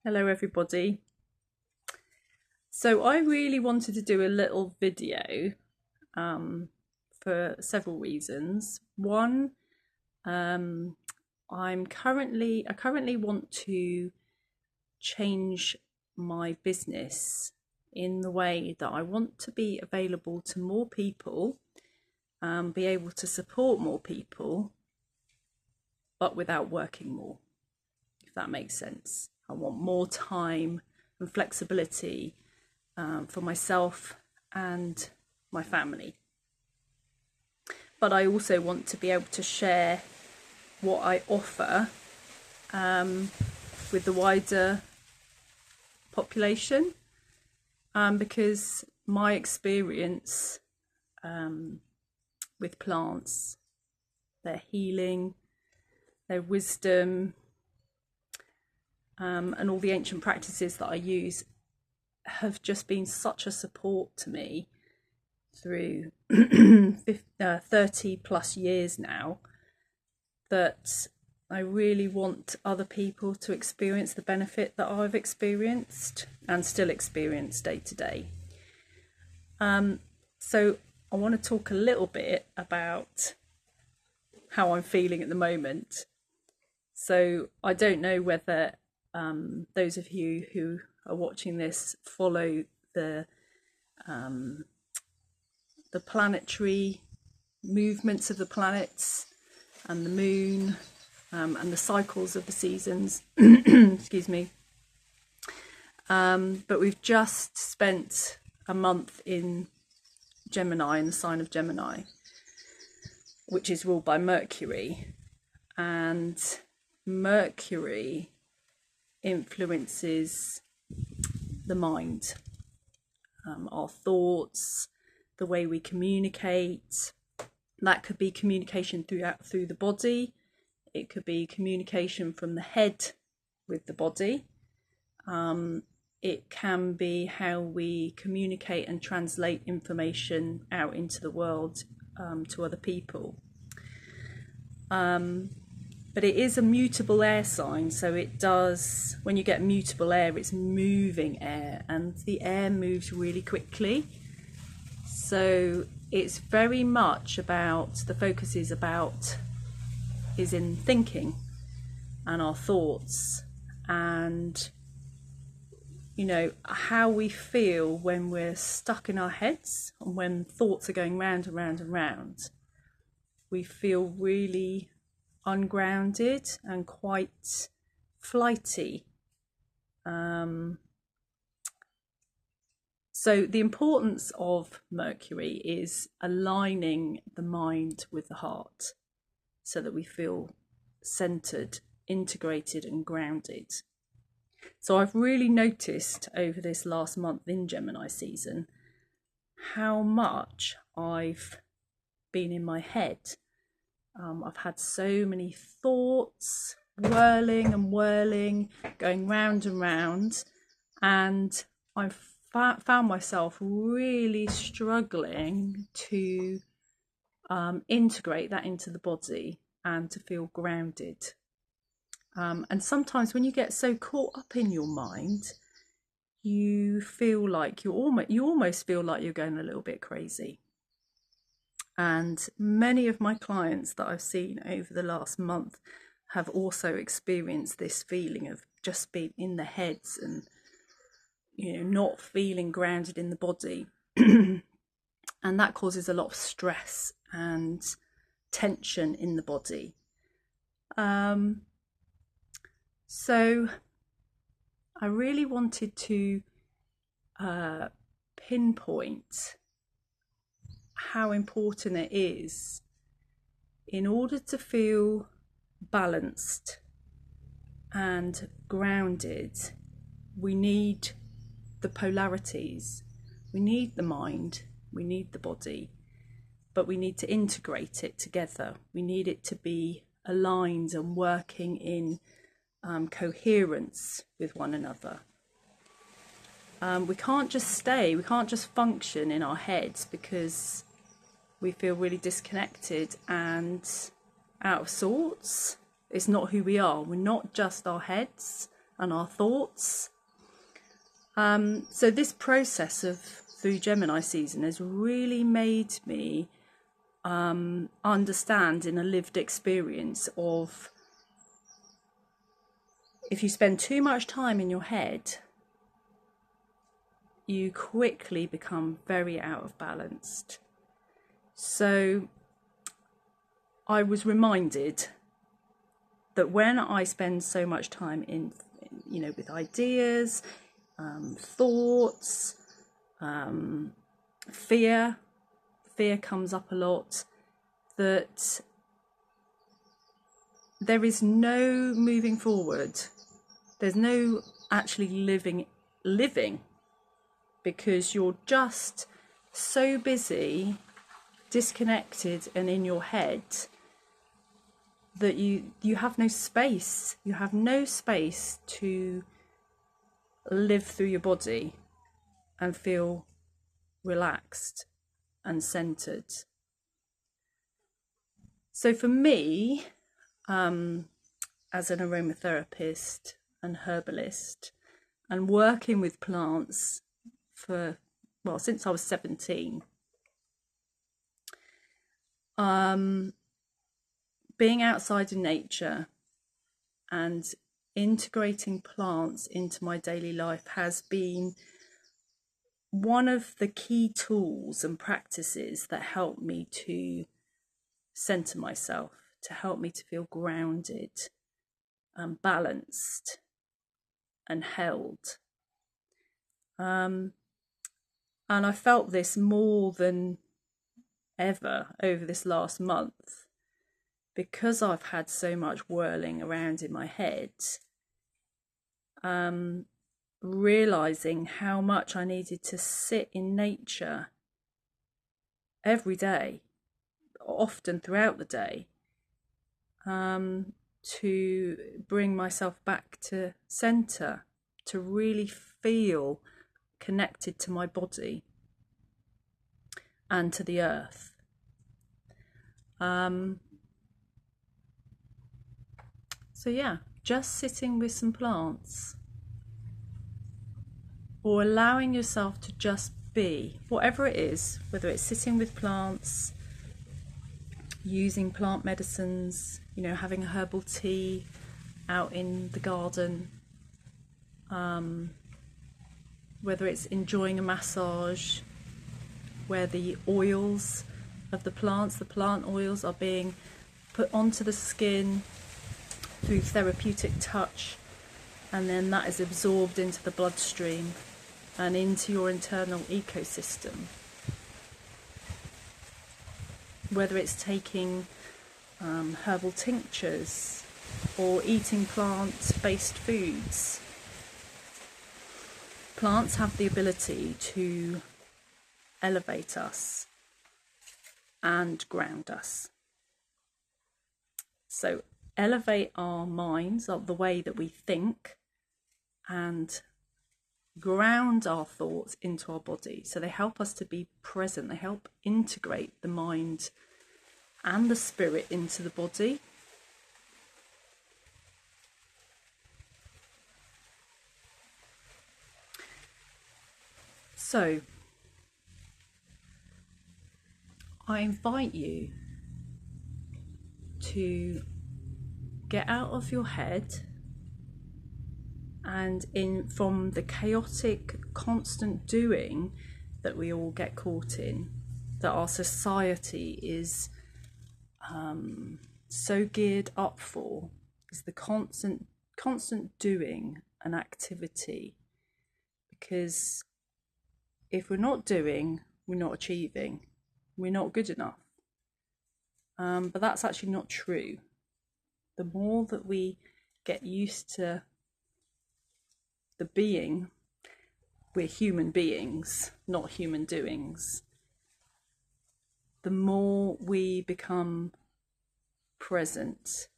Hello everybody. So I really wanted to do a little video for several reasons. One, I currently want to change my business in the way that I want to be available to more people, be able to support more people, but without working more, if that makes sense. I want more time and flexibility for myself and my family. But I also want to be able to share what I offer with the wider population, because my experience with plants, their healing, their wisdom, and all the ancient practices that I use have just been such a support to me through 30 plus years now, that I really want other people to experience the benefit that I've experienced and still experience day to day. So I want to talk a little bit about how I'm feeling at the moment. So I don't know whether those of you who are watching this follow the planetary movements of the planets and the moon and the cycles of the seasons. Excuse me. But we've just spent a month in Gemini, in the sign of Gemini, which is ruled by Mercury. And Mercury influences the mind, our thoughts, the way we communicate. That could be communication through the body. It could be communication from the head with the body. It can be how we communicate and translate information out into the world to other people. But it is a mutable air sign, so it does, when you get mutable air, it's moving air, and the air moves really quickly. So it's very much about, the focus is in thinking and our thoughts, and how we feel when we're stuck in our heads, and when thoughts are going round and round and round. We feel really ungrounded and quite flighty. So the importance of Mercury is aligning the mind with the heart so that we feel centered, integrated and grounded. So I've really noticed over this last month in Gemini season how much I've been in my head. I've had so many thoughts whirling and whirling, going round and round, and I've found myself really struggling to integrate that into the body and to feel grounded. And sometimes when you get so caught up in your mind, you feel like you almost feel like you're going a little bit crazy. And many of my clients that I've seen over the last month have also experienced this feeling of just being in their heads and not feeling grounded in the body. And that causes a lot of stress and tension in the body. So I really wanted to pinpoint how important it is, in order to feel balanced and grounded. We need the polarities. We need the mind, we need the body, but we need to integrate it together. We need it to be aligned and working in coherence with one another. We can't just function in our heads, because we feel really disconnected and out of sorts. It's not who we are. We're not just our heads and our thoughts. So this process of through Gemini season has really made me understand in a lived experience of, if you spend too much time in your head, you quickly become very out of balance. So I was reminded that when I spend so much time in with ideas, thoughts, fear comes up a lot, that there is no moving forward. There's no actually living, because you're just so busy, disconnected and in your head, that you have no space. You have no space to live through your body and feel relaxed and centered. So for me, as an aromatherapist and herbalist, and working with plants since I was 17, being outside in nature and integrating plants into my daily life has been one of the key tools and practices that help me to center myself, to help me to feel grounded and balanced and held. And I felt this more than ever over this last month, because I've had so much whirling around in my head, realizing how much I needed to sit in nature every day, often throughout the day, to bring myself back to center, to really feel connected to my body and to the earth. So yeah, just sitting with some plants, or allowing yourself to just be, whatever it is, whether it's sitting with plants, using plant medicines, having a herbal tea out in the garden, whether it's enjoying a massage where the oils of the plant oils are being put onto the skin through therapeutic touch, and then that is absorbed into the bloodstream and into your internal ecosystem. Whether it's taking herbal tinctures or eating plant-based foods. Plants have the ability to elevate us and ground us. So elevate our minds, the way that we think, and ground our thoughts into our body. So they help us to be present. They help integrate the mind and the spirit into the body. So I invite you to get out of your head and from the chaotic, constant doing that we all get caught in, that our society is so geared up for, is the constant doing and activity. Because if we're not doing, we're not achieving, we're not good enough. But that's actually not true. The more that we get used to the being, we're human beings, not human doings, the more we become present,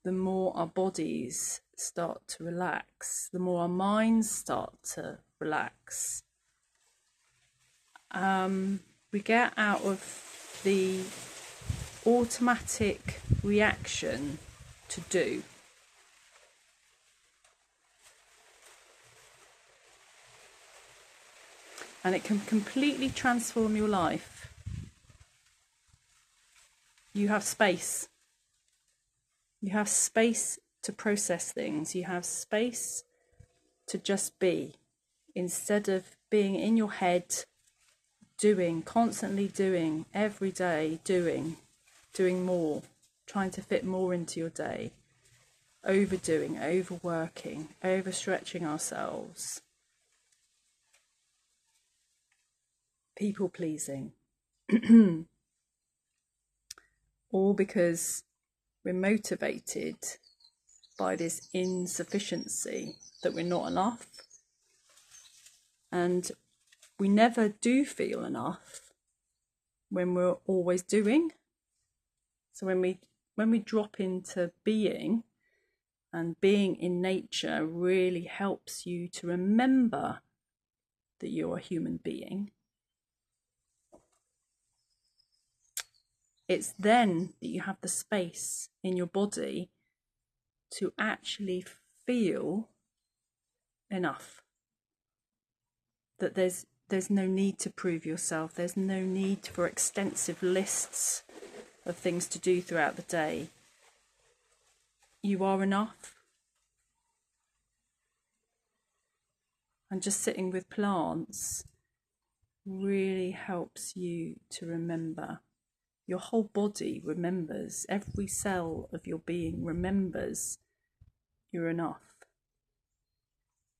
the more our bodies start to relax, the more our minds start to relax. We get out of the automatic reaction to do. And it can completely transform your life. You have space. You have space to process things. You have space to just be, instead of being in your head, doing, constantly doing, every day doing more, trying to fit more into your day, overdoing, overworking, overstretching ourselves, people pleasing, all because we're motivated by this insufficiency, that we're not enough. And we never do feel enough when we're always doing. So when we drop into being, and being in nature really helps you to remember that you're a human being. It's then that you have the space in your body to actually feel enough. That there's no need to prove yourself. There's no need for extensive lists of things to do throughout the day. You are enough. And just sitting with plants really helps you to remember. Your whole body remembers, every cell of your being remembers you're enough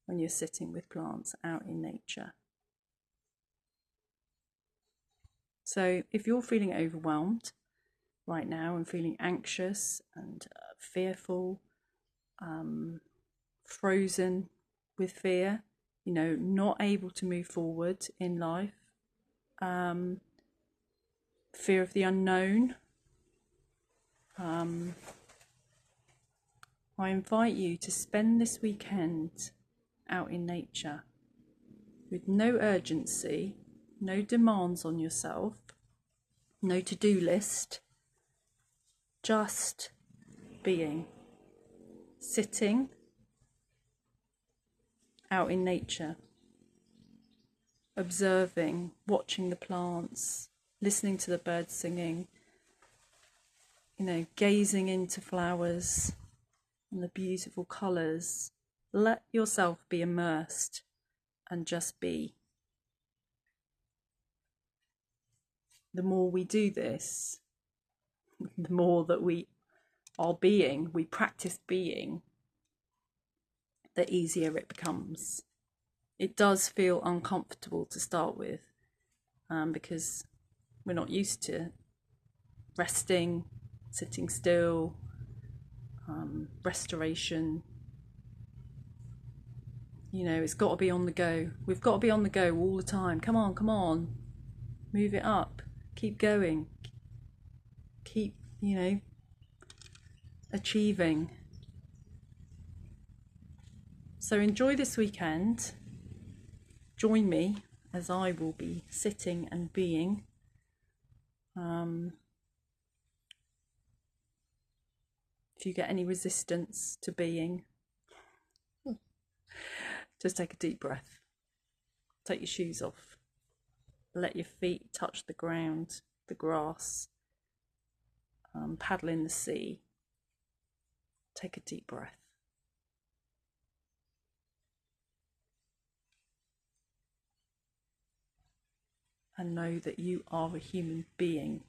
when you're sitting with plants out in nature. So if you're feeling overwhelmed right now and feeling anxious and fearful, frozen with fear, not able to move forward in life, fear of the unknown, I invite you to spend this weekend out in nature with no urgency, no demands on yourself, no to-do list, just being, sitting out in nature, observing, watching the plants, listening to the birds singing, gazing into flowers and the beautiful colours. Let yourself be immersed and just be. The more we do this, the more that we practice being, the easier it becomes. It does feel uncomfortable to start with, because we're not used to resting, sitting still, restoration. It's got to be on the go. We've got to be on the go all the time. Come on, move it up, keep going, keep, achieving. So enjoy this weekend. Join me as I will be sitting and being. If you get any resistance to being, just take a deep breath. Take your shoes off. Let your feet touch the ground, the grass. Paddle in the sea. Take a deep breath. And know that you are a human being